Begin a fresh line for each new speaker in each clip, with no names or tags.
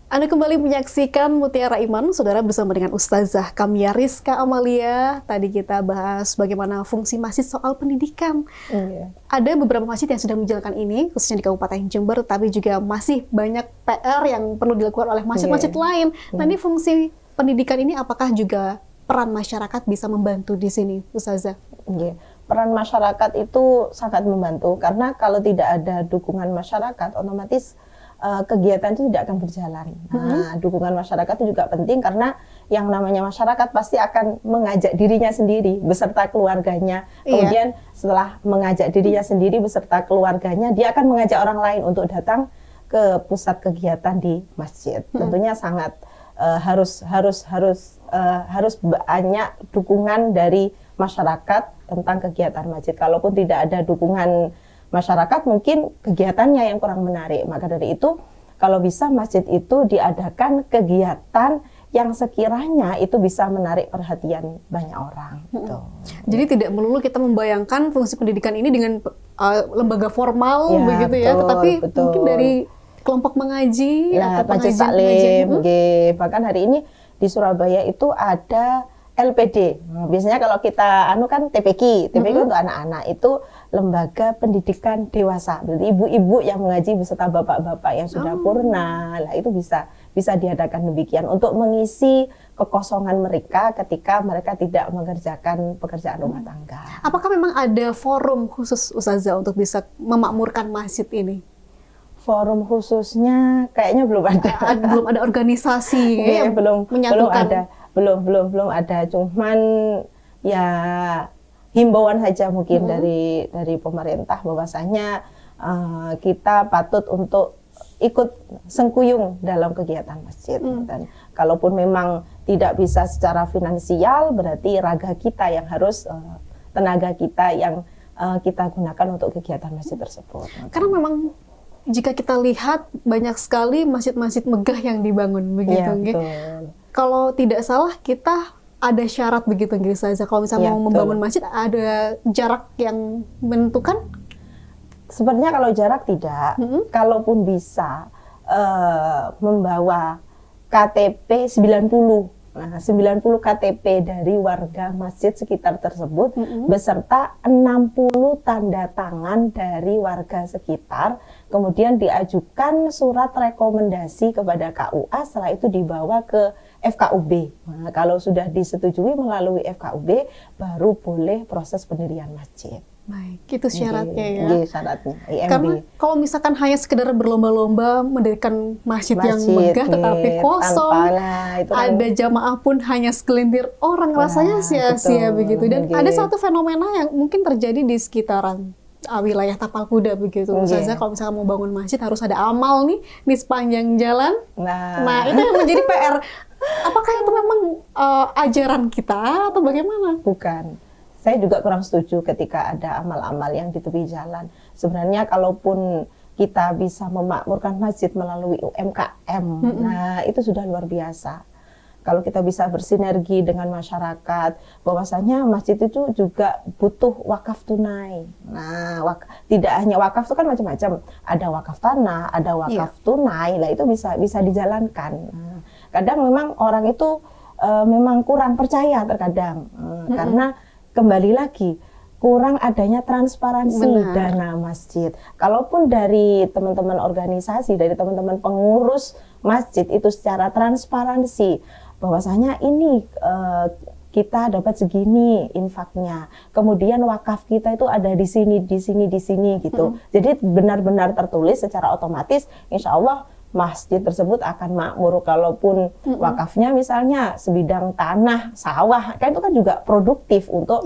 Anda kembali menyaksikan Mutiara Iman, saudara, bersama dengan Ustazah Kamia Rizka Amalia. Tadi kita bahas bagaimana fungsi masjid soal pendidikan. Ada beberapa masjid yang sudah menjalankan ini, khususnya di Kabupaten Jember, tapi juga masih banyak PR yang perlu dilakukan oleh masjid-masjid lain. Nah, ini fungsi pendidikan ini apakah juga peran masyarakat bisa membantu di sini, Ustazah?
Peran masyarakat itu sangat membantu, karena kalau tidak ada dukungan masyarakat, otomatis kegiatan itu tidak akan berjalan. Nah, dukungan masyarakat itu juga penting, karena yang namanya masyarakat pasti akan mengajak dirinya sendiri beserta keluarganya. Kemudian setelah mengajak dirinya sendiri beserta keluarganya, dia akan mengajak orang lain untuk datang ke pusat kegiatan di masjid. Tentunya sangat harus banyak dukungan dari masyarakat tentang kegiatan masjid. Kalaupun tidak ada dukungan masyarakat, mungkin kegiatannya yang kurang menarik. Maka dari itu, kalau bisa masjid itu diadakan kegiatan yang sekiranya itu bisa menarik perhatian banyak orang.
Jadi tidak melulu kita membayangkan fungsi pendidikan ini dengan lembaga formal, begitu ya, tetapi mungkin dari kelompok mengaji atau pengajian.
Bahkan hari ini di Surabaya itu ada LPD. Biasanya kalau kita kan TPQ untuk anak-anak, itu lembaga pendidikan dewasa. Berarti ibu-ibu yang mengaji beserta bapak-bapak yang sudah purna. Lah itu bisa diadakan demikian untuk mengisi kekosongan mereka ketika mereka tidak mengerjakan pekerjaan rumah tangga.
Apakah memang ada forum khusus, Ustazah, untuk bisa memakmurkan masjid ini?
Forum khususnya kayaknya belum ada.
Belum ada organisasi yang menyatukan.
Belum ada, cuman ya himbauan saja mungkin dari pemerintah bahwasanya kita patut untuk ikut sengkuyung dalam kegiatan masjid. Dan kalaupun memang tidak bisa secara finansial, berarti raga kita yang harus, tenaga kita yang kita gunakan untuk kegiatan masjid tersebut.
Karena memang jika kita lihat banyak sekali masjid-masjid megah yang dibangun begitu. Kalau tidak salah kita ada syarat begitu, saja. Kalau misalnya mau membangun masjid, ada jarak yang menentukan?
Sebenarnya kalau jarak tidak, kalaupun bisa membawa KTP 90. Nah, 90 KTP dari warga masjid sekitar tersebut beserta 60 tanda tangan dari warga sekitar, kemudian diajukan surat rekomendasi kepada KUA, setelah itu dibawa ke FKUB. Nah, kalau sudah disetujui melalui FKUB, baru boleh proses pendirian masjid.
Baik, itu syaratnya ya.
Syaratnya.
Karena kalau misalkan hanya sekedar berlomba-lomba mendirikan masjid yang megah tetapi kosong, ada jamaah pun hanya segelintir orang, rasanya sia-sia begitu. Dan ada satu fenomena yang mungkin terjadi di sekitaran wilayah Tapal Kuda begitu. Ustazah, kalau misalkan mau bangun masjid harus ada amal nih di sepanjang jalan. Nah, itu yang menjadi PR. Apakah itu memang ajaran kita atau bagaimana?
Bukan. Saya juga kurang setuju ketika ada amal-amal yang di tepi jalan. Sebenarnya kalaupun kita bisa memakmurkan masjid melalui UMKM, nah itu sudah luar biasa. Kalau kita bisa bersinergi dengan masyarakat, bahwasanya masjid itu juga butuh wakaf tunai. Nah, tidak hanya wakaf itu kan macam-macam. Ada wakaf tanah, ada wakaf tunai, lah itu bisa dijalankan. Nah, kadang memang orang itu memang kurang percaya terkadang, karena kembali lagi, kurang adanya transparansi dana masjid. Kalaupun dari teman-teman organisasi, dari teman-teman pengurus masjid itu secara transparansi, bahwasanya ini kita dapat segini infaknya, kemudian wakaf kita itu ada di sini gitu. Jadi benar-benar tertulis secara otomatis, insya Allah masjid tersebut akan makmur. Kalaupun wakafnya misalnya sebidang tanah, sawah, kan itu kan juga produktif untuk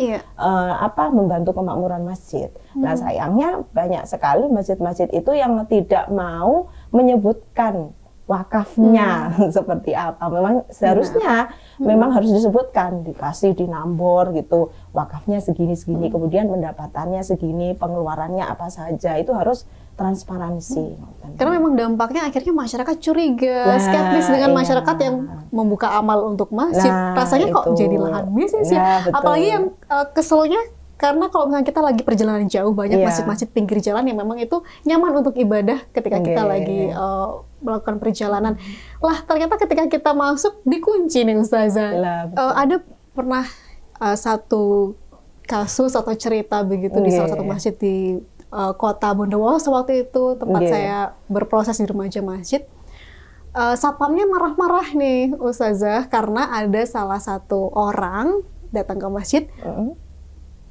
membantu kemakmuran masjid. Nah, sayangnya banyak sekali masjid-masjid itu yang tidak mau menyebutkan wakafnya seperti apa. Memang seharusnya memang harus disebutkan, dikasih di nambor gitu, wakafnya segini-segini, kemudian pendapatannya segini, pengeluarannya apa saja, itu harus transparansi.
Karena memang dampaknya akhirnya masyarakat curiga, skeptis dengan masyarakat yang membuka amal untuk masjid. Rasanya kok jadi lahan bisnis ya. Apalagi yang keselnya, karena kalau misalnya kita lagi perjalanan jauh, banyak masjid-masjid pinggir jalan yang memang itu nyaman untuk ibadah ketika kita lagi melakukan perjalanan. Lah ternyata ketika kita masuk dikunci nih Ustazah. Ada pernah satu kasus atau cerita begitu di salah satu masjid di kota Bondowoso waktu itu tempat saya berproses di remaja masjid. Satpamnya marah-marah nih Ustazah karena ada salah satu orang datang ke masjid.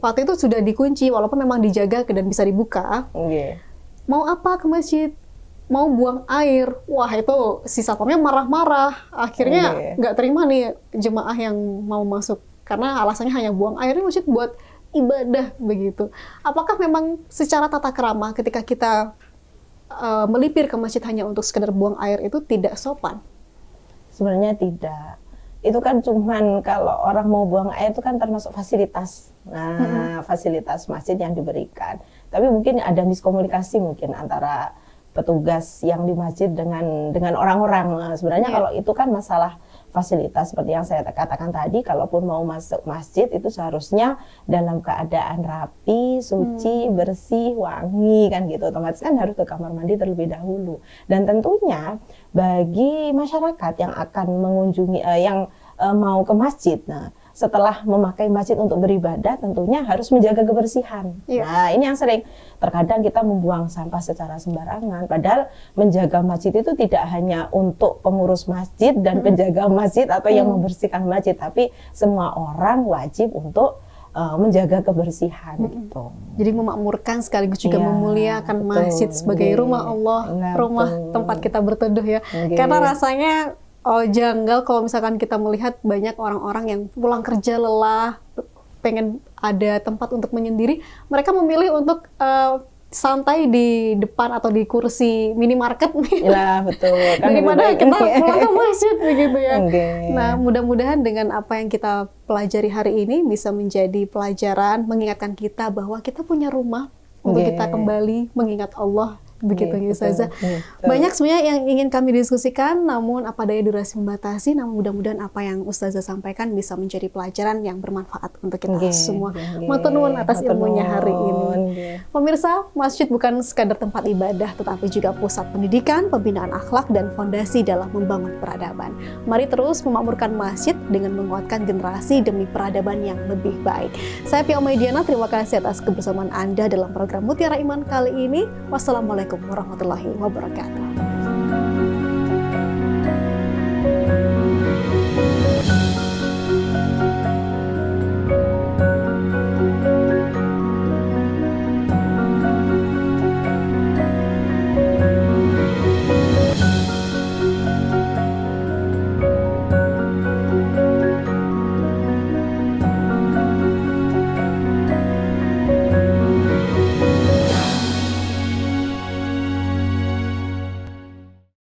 Waktu itu sudah dikunci walaupun memang dijaga dan bisa dibuka. Mau apa ke masjid? Mau buang air. Wah itu si satpamnya marah-marah. Akhirnya nggak terima nih jemaah yang mau masuk karena alasannya hanya buang air. Ini masjid buat ibadah begitu. Apakah memang secara tata krama ketika kita melipir ke masjid hanya untuk sekedar buang air itu tidak sopan?
Sebenarnya tidak. Itu kan cuman kalau orang mau buang air itu kan termasuk fasilitas. Nah, fasilitas masjid yang diberikan. Tapi mungkin ada miskomunikasi mungkin antara petugas yang di masjid dengan orang-orang. Nah, sebenarnya kalau itu kan masalah fasilitas seperti yang saya katakan tadi, kalaupun mau masuk masjid itu seharusnya dalam keadaan rapi, suci, bersih, wangi kan gitu. Otomatis kan harus ke kamar mandi terlebih dahulu. Dan tentunya bagi masyarakat yang akan mengunjungi mau ke masjid, nah setelah memakai masjid untuk beribadah tentunya harus menjaga kebersihan. Nah ini yang sering terkadang kita membuang sampah secara sembarangan, padahal menjaga masjid itu tidak hanya untuk pengurus masjid dan penjaga masjid atau yang membersihkan masjid, tapi semua orang wajib untuk menjaga kebersihan gitu.
Jadi memakmurkan sekaligus juga memuliakan masjid sebagai rumah Allah, rumah tempat kita berteduh ya. Karena rasanya janggal kalau misalkan kita melihat banyak orang-orang yang pulang kerja lelah, pengen ada tempat untuk menyendiri, mereka memilih untuk santai di depan atau di kursi minimarket.
Ya betul. Kan
daripada kita pulang ke masjid begitu ya. Nah mudah-mudahan dengan apa yang kita pelajari hari ini bisa menjadi pelajaran mengingatkan kita bahwa kita punya rumah untuk kita kembali mengingat Allah. Begitu Ustazah. Banyak sebenarnya yang ingin kami diskusikan, namun apa daya durasi membatasi. Namun mudah-mudahan apa yang Ustazah sampaikan bisa menjadi pelajaran yang bermanfaat untuk kita semua. Matur nuwun atas ilmunya hari ini. Pemirsa, masjid bukan sekadar tempat ibadah, tetapi juga pusat pendidikan, pembinaan akhlak, dan fondasi dalam membangun peradaban. Mari terus memakmurkan masjid dengan menguatkan generasi demi peradaban yang lebih baik. Saya Pia Maidiana, terima kasih atas kebersamaan Anda dalam program Mutiara Iman kali ini. Wassalamualaikum warahmatullahi wabarakatuh.